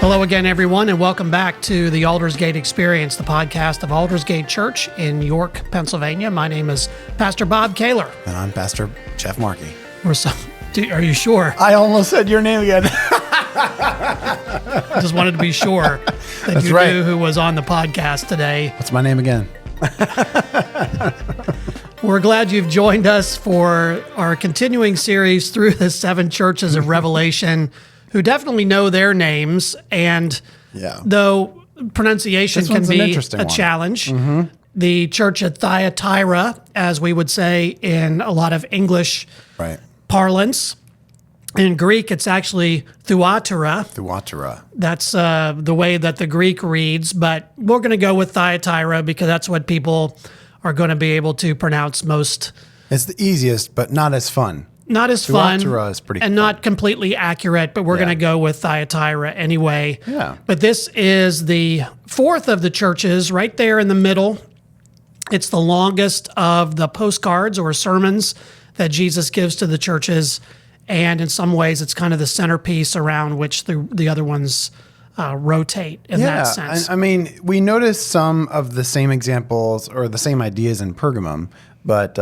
Hello again, everyone, and welcome back to the Aldersgate Experience, the podcast of Aldersgate Church in York, Pennsylvania. My name is Pastor Bob Kaler. And I'm Pastor Jeff Markey. Are you sure? I almost said your name again. I just wanted to be sure that you knew who was on the podcast today. What's my name again? We're glad you've joined us for our continuing series through the 7 churches of Revelation, who definitely know their names, and though pronunciation can be a challenge, the church at Thyatira, as we would say in a lot of English parlance. In Greek, it's actually Thyatira. Thyatira. That's the way that the Greek reads, but we're going to go with Thyatira because that's what people are going to be able to pronounce most. It's the easiest, but not as fun. Not as fun, is pretty and fun. Not completely accurate, but we're going to go with Thyatira anyway. Yeah. But this is the 4th of the churches, right there in the middle. It's the longest of the postcards or sermons that Jesus gives to the churches, and in some ways, it's kind of the centerpiece around which the other ones rotate in that sense. I mean, we notice some of the same examples or the same ideas in Pergamum, but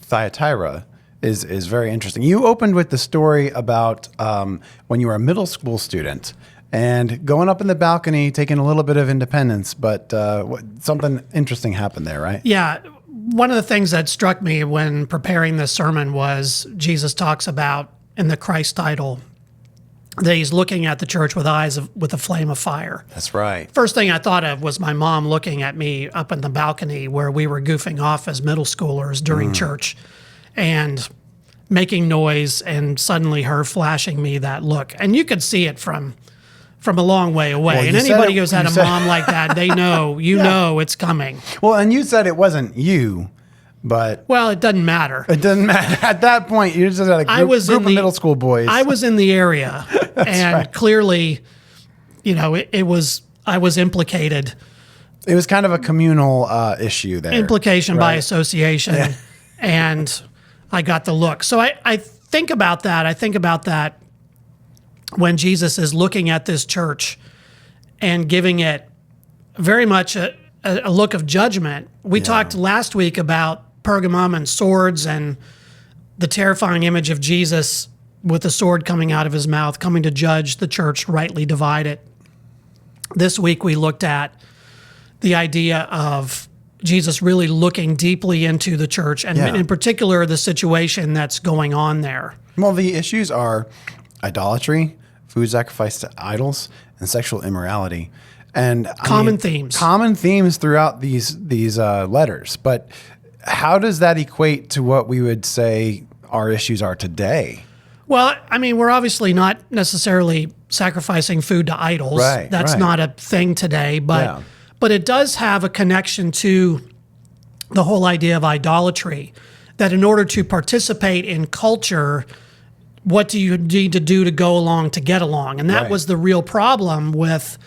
Thyatira is very interesting. You opened with the story about when you were a middle school student and going up in the balcony, taking a little bit of independence, but something interesting happened there, right? Yeah. One of the things that struck me when preparing this sermon was Jesus talks about in the Christ title that he's looking at the church with eyes with a flame of fire. That's right. First thing I thought of was my mom looking at me up in the balcony where we were goofing off as middle schoolers during church and making noise, and suddenly her flashing me that look. And you could see it from a long way away. Well, and anybody who's had a mom like that, they know, know it's coming. Well, and you said it wasn't you, but... Well, it doesn't matter. It doesn't matter. At that point, you just had a group of middle school boys. I was in the area, and clearly, I was implicated. It was kind of a communal issue there. Implication by association, and I got the look. So I think about that. I think about that when Jesus is looking at this church and giving it very much a look of judgment. We talked last week about Pergamum and swords and the terrifying image of Jesus with a sword coming out of his mouth, coming to judge the church, rightly divide it. This week we looked at the idea of Jesus really looking deeply into the church, and in particular, the situation that's going on there. Well, the issues are idolatry, food sacrifice to idols, and sexual immorality. And common themes. Common themes throughout these letters. But how does that equate to what we would say our issues are today? Well, I mean, we're obviously not necessarily sacrificing food to idols. Right, That's not a thing today, but it does have a connection to the whole idea of idolatry, that in order to participate in culture, what do you need to do to go along to get along? And that was the real problem with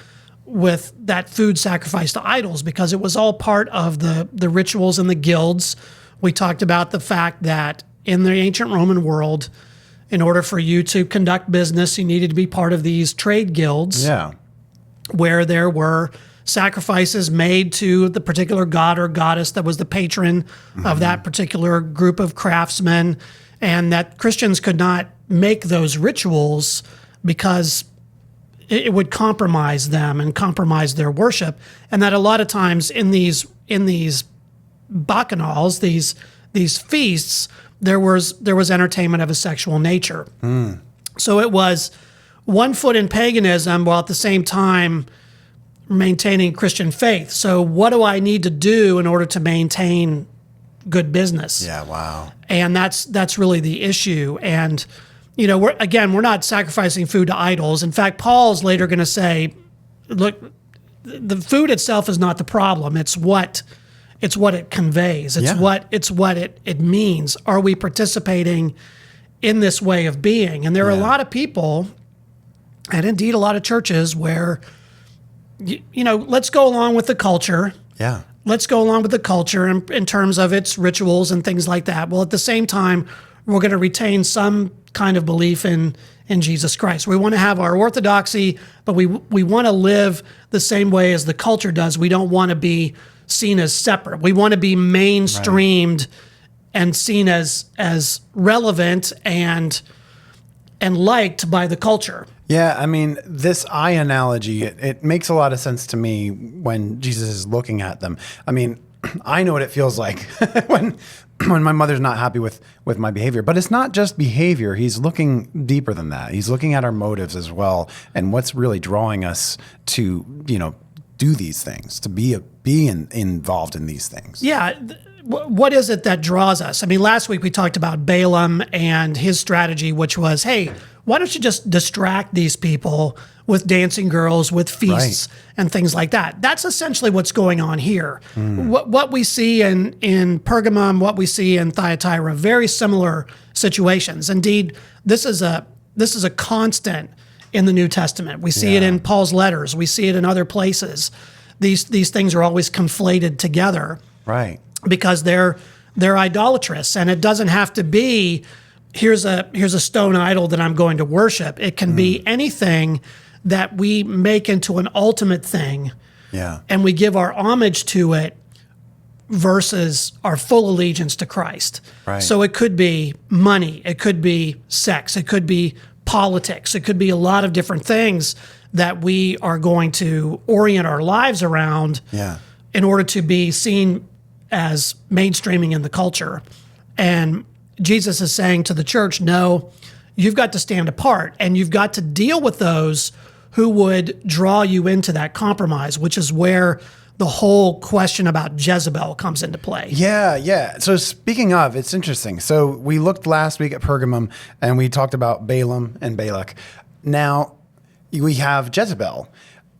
that food sacrifice to idols, because it was all part of the rituals and the guilds. We talked about the fact that in the ancient Roman world, in order for you to conduct business, you needed to be part of these trade guilds where there were sacrifices made to the particular god or goddess that was the patron of that particular group of craftsmen, and that Christians could not make those rituals because it would compromise them and compromise their worship, and that a lot of times in these bacchanals, these feasts, there was entertainment of a sexual nature. So it was one foot in paganism while at the same time maintaining Christian faith. So what do I need to do in order to maintain good business? Yeah, wow. And that's really the issue. And we're not sacrificing food to idols. In fact, Paul's later going to say, look, the food itself is not the problem. It's what it conveys. It's what it means. Are we participating in this way of being? And there are a lot of people, and indeed a lot of churches, where let's go along with the culture. Yeah. Let's go along with the culture in terms of its rituals and things like that. Well, at the same time, we're going to retain some kind of belief in Jesus Christ. We want to have our orthodoxy, but we want to live the same way as the culture does. We don't want to be seen as separate. We want to be mainstreamed and seen as relevant and liked by the culture. Yeah, I mean, this eye analogy, it makes a lot of sense to me when Jesus is looking at them. I mean, I know what it feels like when my mother's not happy with my behavior. But it's not just behavior. He's looking deeper than that. He's looking at our motives as well and what's really drawing us to, do these things, to be involved in these things. Yeah. What is it that draws us? I mean, last week we talked about Balaam and his strategy, which was, hey, why don't you just distract these people with dancing girls, with feasts and things like that? That's essentially what's going on here. What we see in Pergamum, what we see in Thyatira, very similar situations. Indeed, this is a constant in the New Testament. We see it in Paul's letters. We see it in other places. These things are always conflated together. Right. Because they're idolatrous, and it doesn't have to be here's a stone idol that I'm going to worship. It can be anything that we make into an ultimate thing, and we give our homage to it versus our full allegiance to Christ. Right. So it could be money, it could be sex, it could be politics, it could be a lot of different things that we are going to orient our lives around in order to be seen as mainstreaming in the culture. And Jesus is saying to the church, no, you've got to stand apart, and you've got to deal with those who would draw you into that compromise, which is where the whole question about Jezebel comes into play. Yeah. So speaking of, it's interesting. So we looked last week at Pergamum, and we talked about Balaam and Balak. Now we have Jezebel.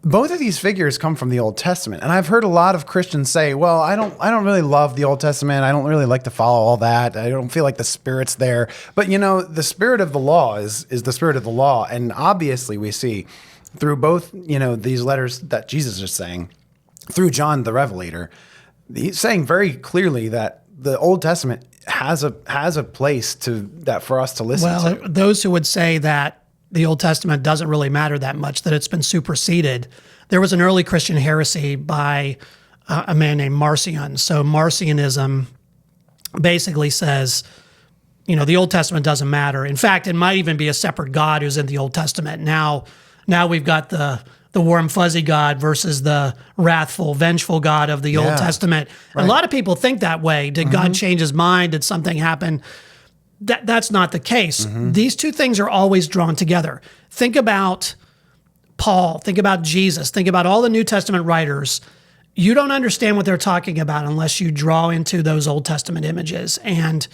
Both of these figures come from the Old Testament, and I've heard a lot of Christians say, "Well, I don't really love the Old Testament. I don't really like to follow all that. I don't feel like the Spirit's there." But the spirit of the law is the spirit of the law, and obviously we see through both these letters that Jesus is saying, through John the Revelator, he's saying very clearly that the Old Testament has a place for us to listen to. Well, those who would say that the Old Testament doesn't really matter that much, that it's been superseded. There was an early Christian heresy by a man named Marcion. So Marcionism basically says, the Old Testament doesn't matter. In fact, it might even be a separate God who's in the Old Testament. Now we've got the warm, fuzzy God versus the wrathful, vengeful God of the Old Testament. Right. A lot of people think that way. Did God change his mind? Did something happen? That's not the case. These two things are always drawn together. Think about Paul, think about Jesus, think about all the New Testament writers. You don't understand what they're talking about unless you draw into those Old Testament images. And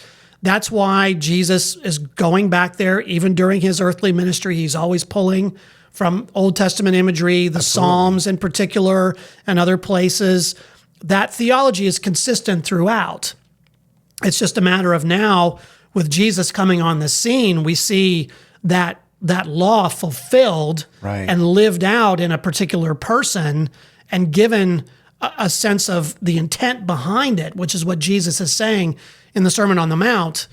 that's why Jesus is going back there, even during his earthly ministry. He's always pulling from Old Testament imagery, the Psalms in particular, and other places. That theology is consistent throughout. It's just a matter of now, with Jesus coming on the scene, we see that law fulfilled and lived out in a particular person and given a sense of the intent behind it, which is what Jesus is saying in the Sermon on the Mount.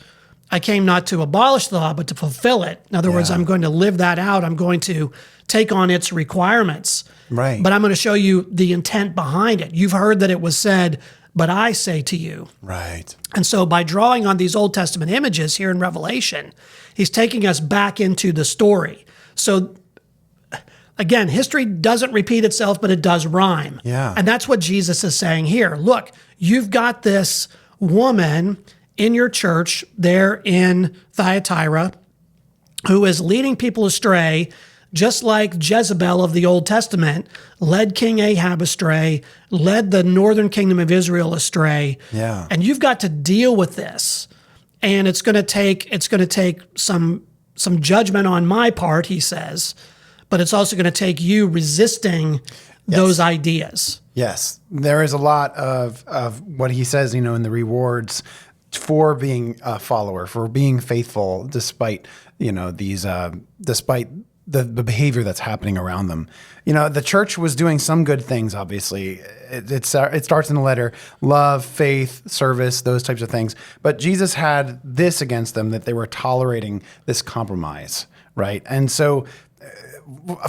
I came not to abolish the law, but to fulfill it. In other words, I'm going to live that out. I'm going to take on its requirements. Right. But I'm going to show you the intent behind it. You've heard that it was said, but I say to you. Right. And so by drawing on these Old Testament images here in Revelation, he's taking us back into the story. So again, history doesn't repeat itself, but it does rhyme. Yeah. And that's what Jesus is saying here. Look, you've got this woman in your church there in Thyatira who is leading people astray, just like Jezebel of the Old Testament led King Ahab astray, led the northern kingdom of Israel astray. Yeah. And you've got to deal with this. And it's going to take some judgment on my part, he says, but it's also going to take you resisting those ideas. Yes. There is a lot of what he says, in the rewards for being a follower, for being faithful despite, despite the behavior that's happening around them. The church was doing some good things, obviously. It starts in the letter, love, faith, service, those types of things. But Jesus had this against them, that they were tolerating this compromise, right? And so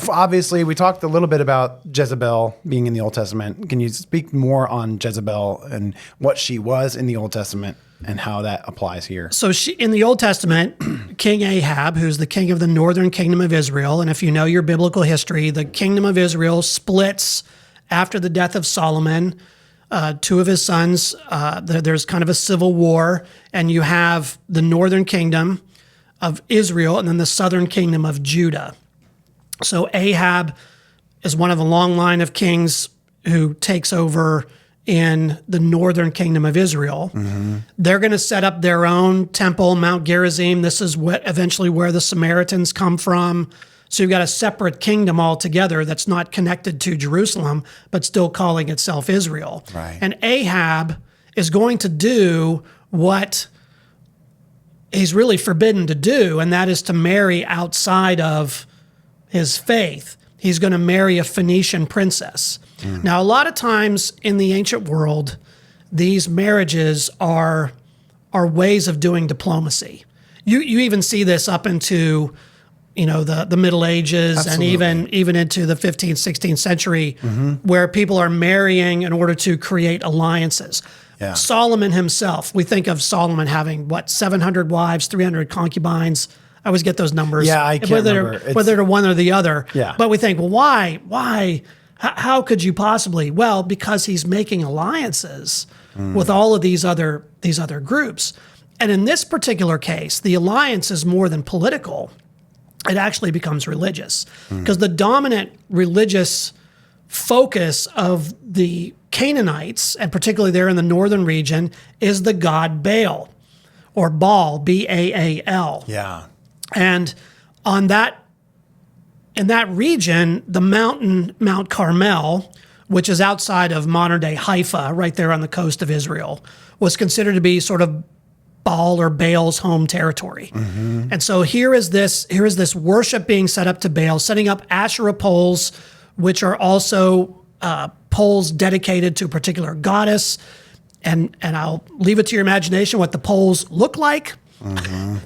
obviously we talked a little bit about Jezebel being in the Old Testament. Can you speak more on Jezebel and what she was in the Old Testament and how that applies here? So in the Old Testament, King Ahab, who's the king of the northern kingdom of Israel, and if you know your biblical history, the kingdom of Israel splits after the death of Solomon. Two of his sons, there's kind of a civil war, and you have the northern kingdom of Israel and then the southern kingdom of Judah. So Ahab is one of a long line of kings who takes over in the northern kingdom of Israel. Mm-hmm. They're going to set up their own temple, Mount Gerizim. This is eventually where the Samaritans come from. So you've got a separate kingdom altogether that's not connected to Jerusalem, but still calling itself Israel. Right. And Ahab is going to do what he's really forbidden to do, and that is to marry outside of his faith. He's going to marry a Phoenician princess. Now, a lot of times in the ancient world, these marriages are ways of doing diplomacy. You even see this up into the Middle Ages. Absolutely. And even into the 15th, 16th century, where people are marrying in order to create alliances. Yeah. Solomon himself, we think of Solomon having 700 wives, 300 concubines. I always get those numbers. Yeah, I can't remember. Whether they're one or the other. Yeah. But we think, well, why? How could you possibly? Well, because he's making alliances with all of these other groups. And in this particular case, the alliance is more than political. It actually becomes religious. Because the dominant religious focus of the Canaanites, and particularly there in the northern region, is the god Baal, or Baal, B-A-A-L. Yeah. And in that region, the mountain, Mount Carmel, which is outside of modern-day Haifa, right there on the coast of Israel, was considered to be sort of Baal or Baal's home territory. Mm-hmm. And so here is this worship being set up to Baal, setting up Asherah poles, which are also poles dedicated to a particular goddess. And I'll leave it to your imagination what the poles look like.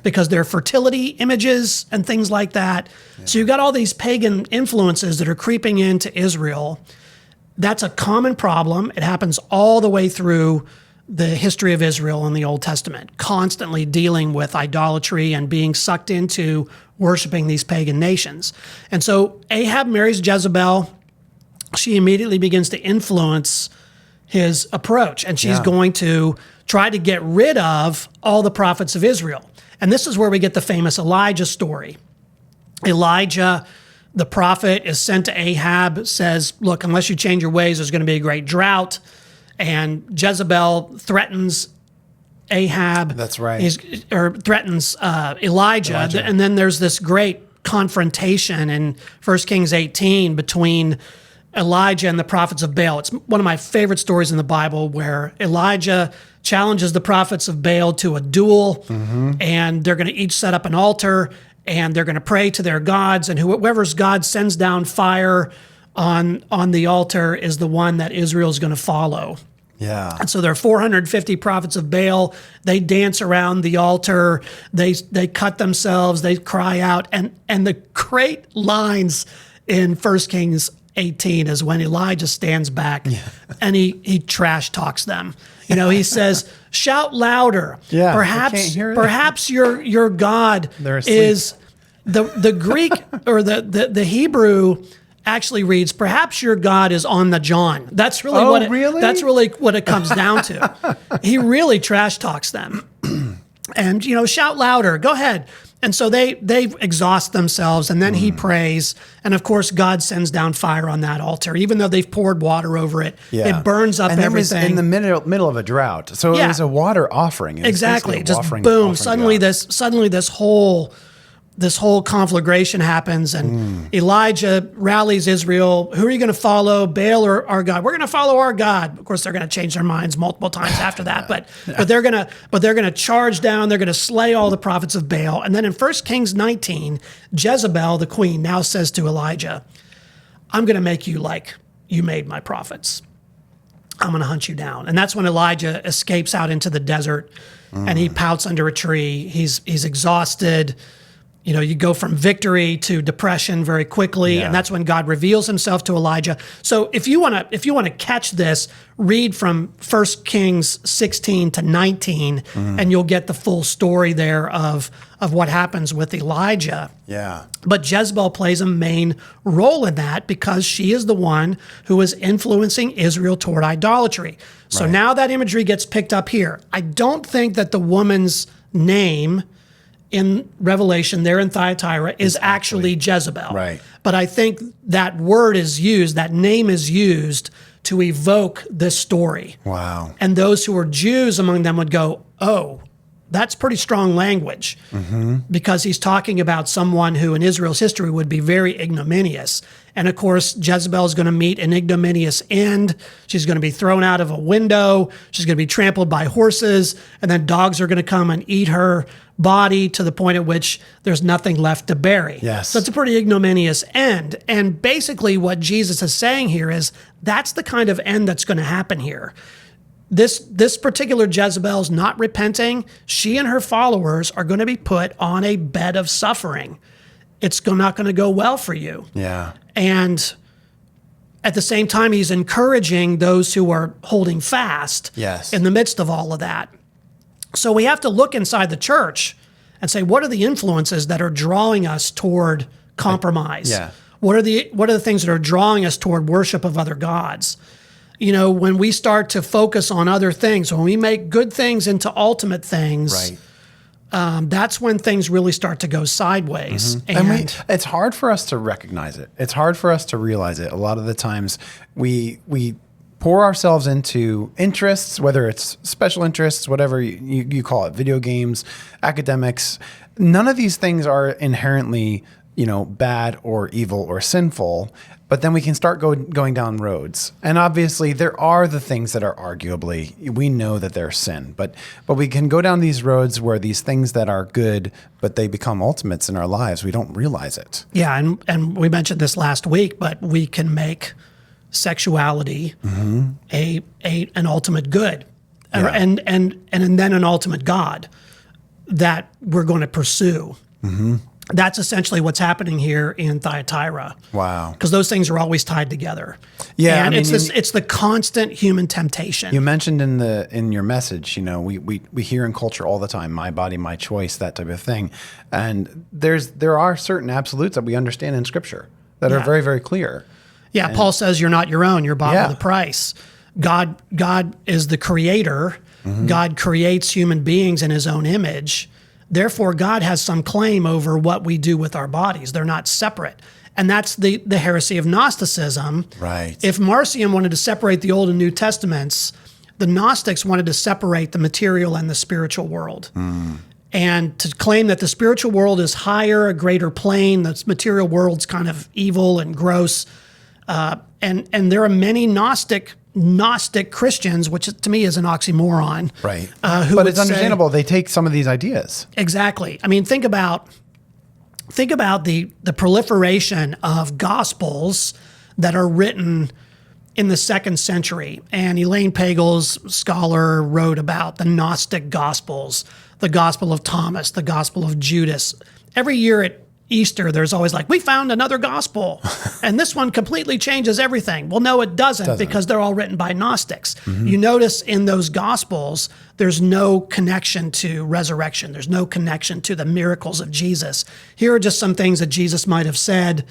Because they're fertility images and things like that. Yeah. So you've got all these pagan influences that are creeping into Israel. That's a common problem. It happens all the way through the history of Israel in the Old Testament, constantly dealing with idolatry and being sucked into worshiping these pagan nations. And so Ahab marries Jezebel. She immediately begins to influence his approach, and she's going to try to get rid of all the prophets of Israel. And this is where we get the famous Elijah story. Elijah, the prophet, is sent to Ahab, says, look, unless you change your ways, there's going to be a great drought. And Jezebel threatens Ahab. That's right. Or threatens Elijah. And then there's this great confrontation in 1 Kings 18 between Elijah and the prophets of Baal. It's one of my favorite stories in the Bible, where Elijah challenges the prophets of Baal to a duel, and they're going to each set up an altar, and they're going to pray to their gods, and whoever's God sends down fire on the altar is the one that Israel's going to follow. Yeah. And so there are 450 prophets of Baal. They dance around the altar. They cut themselves. They cry out. And the great lines in 1 Kings 18 is when Elijah stands back and he trash talks them. He says, shout louder. Yeah, perhaps your God is the Greek or the Hebrew actually reads, perhaps your God is on the John. That's really that's really what it comes down to. He really trash talks them. And shout louder, go ahead. And so they exhaust themselves, and then he prays, and of course God sends down fire on that altar, even though they've poured water over it. Yeah. It burns up everything. It was in the middle of a drought, so it was a water offering. Exactly, just boom! Suddenly this whole this whole conflagration happens, and Elijah rallies Israel. Who are you going to follow, Baal or our God? We're going to follow our God. Of course, they're going to change their minds multiple times after that, but they're going to charge down. They're going to slay all the prophets of Baal. And then in 1 Kings 19, Jezebel, the queen, now says to Elijah, I'm going to make you like you made my prophets. I'm going to hunt you down. And that's when Elijah escapes out into the desert, and he pouts under a tree. He's exhausted. You know, you go from victory to depression very quickly, and that's when God reveals himself to Elijah. So if you want to catch this, read from 1 Kings 16 to 19, and you'll get the full story there of what happens with Elijah. Yeah. But Jezebel plays a main role in that because she is the one who is influencing Israel toward idolatry. So now that imagery gets picked up here. I don't think that the woman's name in Revelation there in Thyatira is actually Jezebel. Right. But I think that word is used, that name is used to evoke this story. Wow. And those who are Jews among them would go, oh, that's pretty strong language, because he's talking about someone who in Israel's history would be very ignominious. And of course, Jezebel is going to meet an ignominious end. She's going to be thrown out of a window. She's going to be trampled by horses. And then dogs are going to come and eat her body to the point at which there's nothing left to bury. Yes. So it's a pretty ignominious end. And basically what Jesus is saying here is that's the kind of end that's going to happen here. This particular Jezebel is not repenting. She and her followers are going to be put on a bed of suffering. It's not going to go well for you. Yeah. And at the same time, he's encouraging those who are holding fast in the midst of all of that. So we have to look inside the church and say, what are the influences that are drawing us toward compromise? Yeah. What are the things that are drawing us toward worship of other gods? You know, when we start to focus on other things, when we make good things into ultimate things, that's when things really start to go sideways. And it's hard for us to recognize it. It's hard for us to realize it. A lot of the times we pour ourselves into interests, whether it's special interests, whatever you call it, video games, academics. None of these things are inherently, bad or evil or sinful. But then we can start going down roads. And obviously there are the things that are arguably, we know that they're sin, but we can go down these roads where these things that are good, but they become ultimates in our lives. We don't realize it. Yeah. And we mentioned this last week, but we can make sexuality an ultimate good and then an ultimate God that we're going to pursue. That's essentially what's happening here in Thyatira. Wow. Because those things are always tied together. Yeah. And it's the constant human temptation. You mentioned in your message, we hear in culture all the time, my body, my choice, that type of thing. And there are certain absolutes that we understand in Scripture that are very, very clear. Yeah, Paul says you're not your own, you're bought with a price. God is the creator. God creates human beings in his own image. Therefore, God has some claim over what we do with our bodies. They're not separate. And that's the heresy of Gnosticism. Right. If Marcion wanted to separate the Old and New Testaments, the Gnostics wanted to separate the material and the spiritual world. And to claim that the spiritual world is higher, a greater plane, the material world's kind of evil and gross. And there are many Gnostic Christians, which to me is an oxymoron. Right. But it's understandable. They take some of these ideas. Exactly. I mean, think about the proliferation of gospels that are written in the 2nd century. And Elaine Pagels, scholar, wrote about the Gnostic gospels, the Gospel of Thomas, the Gospel of Judas. Every year at Easter, there's always we found another gospel, and this one completely changes everything. Well, no, it doesn't. Because they're all written by Gnostics. You notice in those gospels, there's no connection to resurrection. There's no connection to the miracles of Jesus. Here are just some things that Jesus might have said.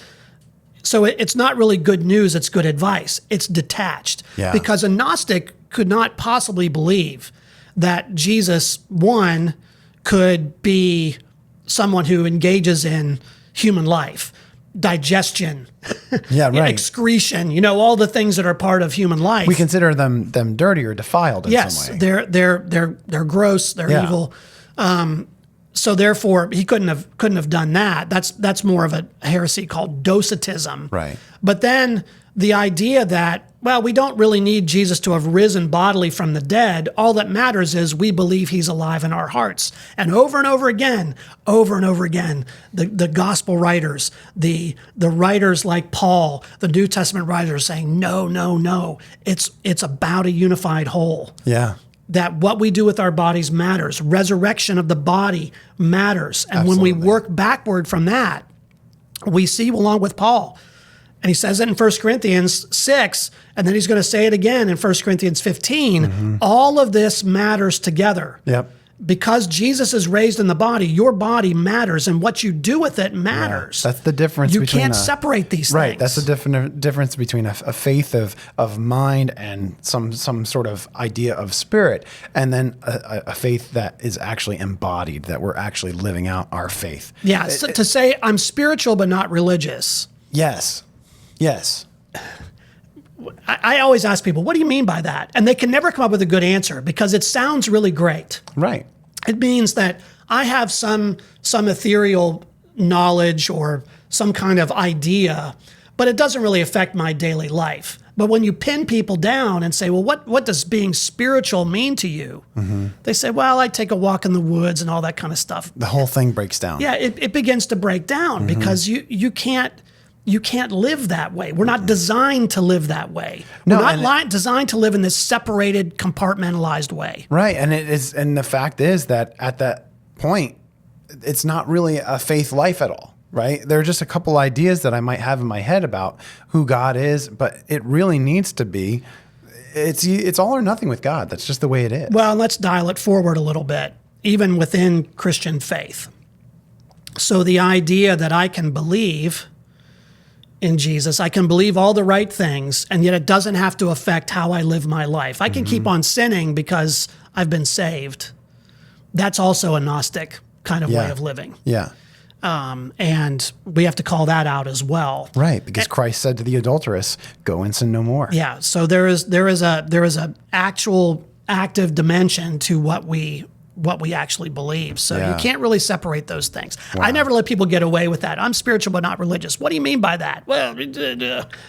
So it's not really good news, it's good advice. It's detached. Because a Gnostic could not possibly believe that Jesus, one, could be someone who engages in human life, digestion, excretion, all the things that are part of human life. We consider them dirty or defiled in some way. Yes, they're gross, they're evil. So therefore, he couldn't have done that. That's more of a heresy called Docetism. Right. But then the idea that, well, we don't really need Jesus to have risen bodily from the dead. All that matters is we believe he's alive in our hearts. And over and over again, the gospel writers, the writers like Paul, the New Testament writers saying, no, it's about a unified whole. Yeah. That what we do with our bodies matters. Resurrection of the body matters. And when we work backward from that, we see along with Paul, and he says it in 1 Corinthians 6, and then he's going to say it again in 1 Corinthians 15. All of this matters together. Yep. Because Jesus is raised in the body, your body matters, and what you do with it matters. Yeah, that's the difference. You can't separate these things. Right. That's the difference between a faith of mind and some sort of idea of spirit, and then a faith that is actually embodied, that we're actually living out our faith. Yeah. So to say I'm spiritual but not religious. Yes. I always ask people, what do you mean by that? And they can never come up with a good answer because it sounds really great. Right. It means that I have some ethereal knowledge or some kind of idea, but it doesn't really affect my daily life. But when you pin people down and say, well, what does being spiritual mean to you? They say, well, I take a walk in the woods and all that kind of stuff. The whole thing breaks down. Yeah, it begins to break down because you can't live that way. We're not designed to live that way. No, We're not designed to live in this separated, compartmentalized way. Right. And the fact is that at that point, it's not really a faith life at all. Right. There are just a couple ideas that I might have in my head about who God is, but it really needs to be, it's all or nothing with God. That's just the way it is. Well, let's dial it forward a little bit, even within Christian faith. So the idea that I can believe in Jesus, I can believe all the right things, and yet it doesn't have to affect how I live my life. I can keep on sinning because I've been saved. That's also a Gnostic kind of way of living. Yeah. And we have to call that out as well. Right, because Christ said to the adulteress, "Go and sin no more." Yeah. So there is a actual active dimension to what we actually believe. So you can't really separate those things. Wow. I never let people get away with that. I'm spiritual but not religious. What do you mean by that? Well,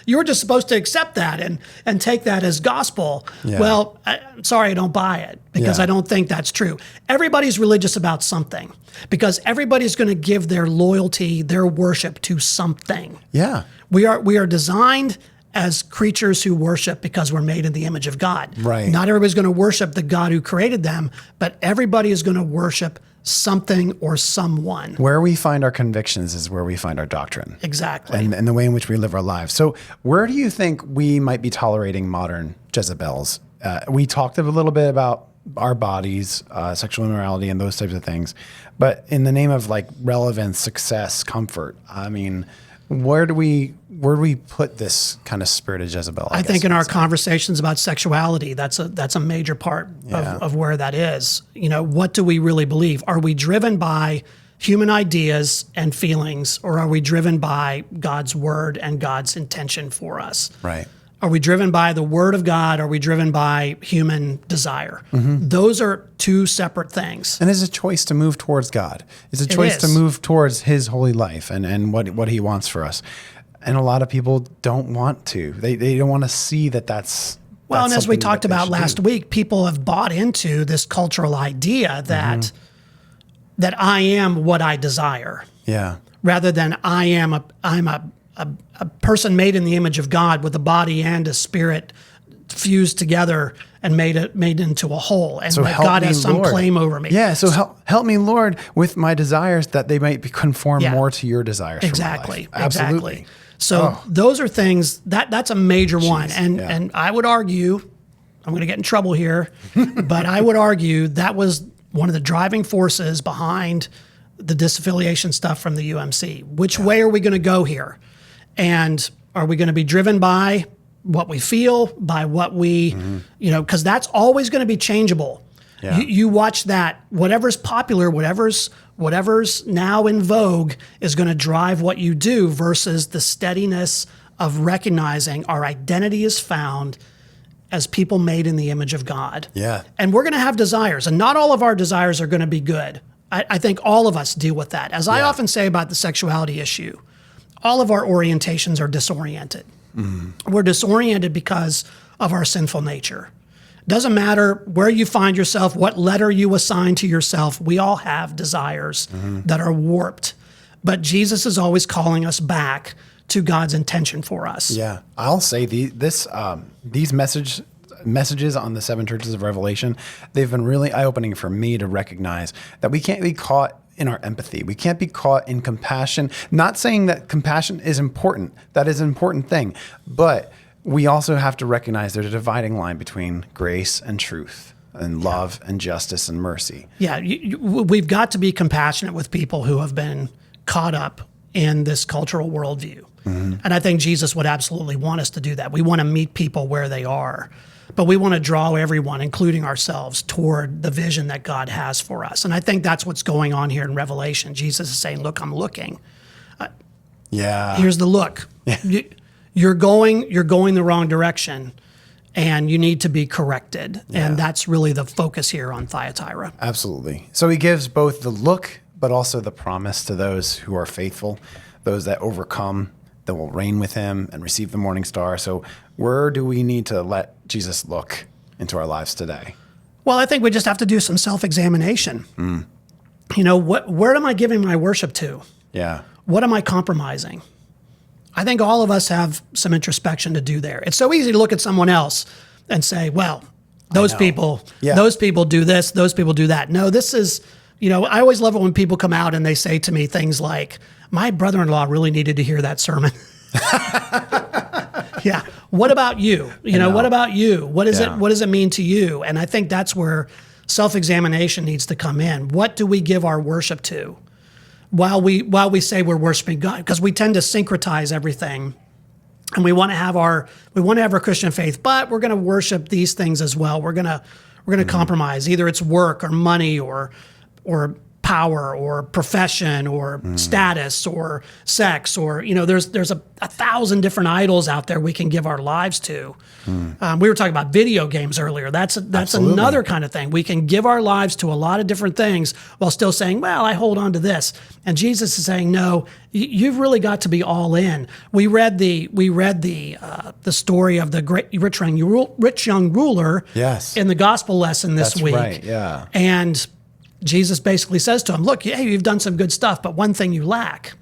you're just supposed to accept that and take that as gospel. Yeah. Well, I'm sorry, I don't buy it because I don't think that's true. Everybody's religious about something because everybody's going to give their loyalty, their worship to something. Yeah. We are designed as creatures who worship because we're made in the image of God. Right. Not everybody's going to worship the God who created them, but everybody is going to worship something or someone. Where we find our convictions is where we find our doctrine. Exactly. And the way in which we live our lives. So where do you think we might be tolerating modern Jezebels? We talked a little bit about our bodies, sexual immorality, and those types of things. But in the name of like relevance, success, comfort, I mean, where do we put this kind of spirit of Jezebel? I think in our conversations about sexuality, that's a major part of where that is. You know, what do we really believe? Are we driven by human ideas and feelings, or are we driven by God's word and God's intention for us? Right. Are we driven by the word of God? Are we driven by human desire? Those are two separate things. And it's a choice to move towards God. It's a choice to move towards his holy life and what he wants for us. And a lot of people don't want to. They don't want to see that's well, and as we talked about last week, people have bought into this cultural idea that I am what I desire. Yeah. Rather than I'm a person made in the image of God with a body and a spirit fused together and made into a whole, and so that God has some claim over me. Yeah, so help me, Lord, with my desires that they might conform more to your desires. Exactly, for my life. Absolutely. Exactly. So those are things that's a major one, and I would argue, I'm going to get in trouble here, but I would argue that was one of the driving forces behind the disaffiliation stuff from the UMC. Which way are we going to go here? And are we going to be driven by what we feel, by what we, because that's always going to be changeable. Yeah. You watch that, whatever's popular, whatever's now in vogue is going to drive what you do versus the steadiness of recognizing our identity is found as people made in the image of God. Yeah. And we're going to have desires, and not all of our desires are going to be good. I think all of us deal with that. As I often say about the sexuality issue, all of our orientations are disoriented. We're disoriented because of our sinful nature. Doesn't matter where you find yourself, what letter you assign to yourself, we all have desires that are warped. But Jesus is always calling us back to God's intention for us. Yeah, I'll say these messages on the 7 churches of Revelation, they've been really eye-opening for me to recognize that we can't be caught in our empathy. We can't be caught in compassion. Not saying that compassion is important. That is an important thing. But we also have to recognize there's a dividing line between grace and truth and love and justice and mercy. Yeah, we've got to be compassionate with people who have been caught up in this cultural worldview. And I think Jesus would absolutely want us to do that. We want to meet people where they are, but we want to draw everyone, including ourselves, toward the vision that God has for us. And I think that's what's going on here in Revelation. Jesus is saying, look, I'm looking. Here's the look. You're going the wrong direction, and you need to be corrected. And that's really the focus here on Thyatira. Absolutely. So he gives both the look, but also the promise to those who are faithful, those that overcome, that will reign with him and receive the morning star. So where do we need to let Jesus look into our lives today? Well, I think we just have to do some self-examination. You know, where am I giving my worship to? Yeah. What am I compromising? I think all of us have some introspection to do there. It's so easy to look at someone else and say, well, those people do this, those people do that. No, this is, you know, I always love it when people come out and they say to me things like, my brother-in-law really needed to hear that sermon. Yeah. What about you? You know, what about you? What is it? What does it mean to you? And I think that's where self-examination needs to come in. What do we give our worship to while we say we're worshiping God? Because we tend to syncretize everything, and we want to have our Christian faith, but we're going to worship these things as well. We're going to compromise. Either it's work or money or power or profession or status or sex, or, you know, there's a 1,000 different idols out there we can give our lives to. We were talking about video games earlier. That's another kind of thing. We can give our lives to a lot of different things while still saying, well, I hold on to this. And Jesus is saying, no, you've really got to be all in. We read the story of the great rich young ruler in the gospel lesson this week. Right, yeah. And Jesus basically says to him, look, hey, you've done some good stuff, but one thing you lack.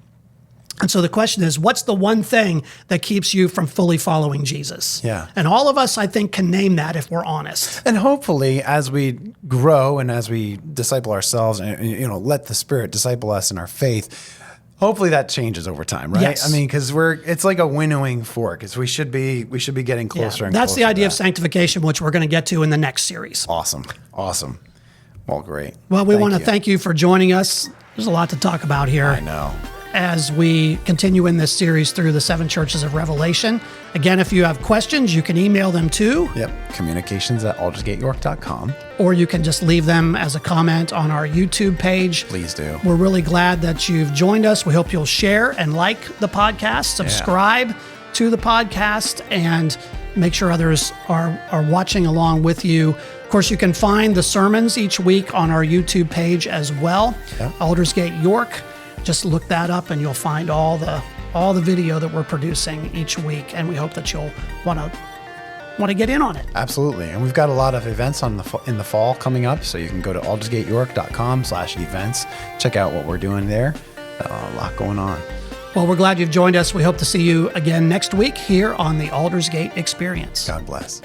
And so the question is, what's the one thing that keeps you from fully following Jesus? Yeah. And all of us, I think, can name that if we're honest. And hopefully, as we grow and as we disciple ourselves and, you know, let the Spirit disciple us in our faith, hopefully that changes over time, right? Yes. I mean, because it's like a winnowing fork. We should be getting closer and closer. That's the idea of sanctification, which we're going to get to in the next series. Awesome. Well, great. Well, we want to thank you for joining us. There's a lot to talk about here. I know. As we continue in this series through the 7 churches of Revelation. Again, if you have questions, you can email them to communications@aldersgateyork.com. Or you can just leave them as a comment on our YouTube page. Please do. We're really glad that you've joined us. We hope you'll share and like the podcast, subscribe to the podcast, and make sure others are watching along with you. Of course, you can find the sermons each week on our YouTube page as well. Aldersgate York. Just look that up and you'll find all the video that we're producing each week, and we hope that you'll want to get in on it. Absolutely. And we've got a lot of events in the fall coming up, so you can go to aldersgateyork.com/events. Check out what we're doing there. A lot going on. Well, we're glad you've joined us. We hope to see you again next week here on the Aldersgate Experience. God bless.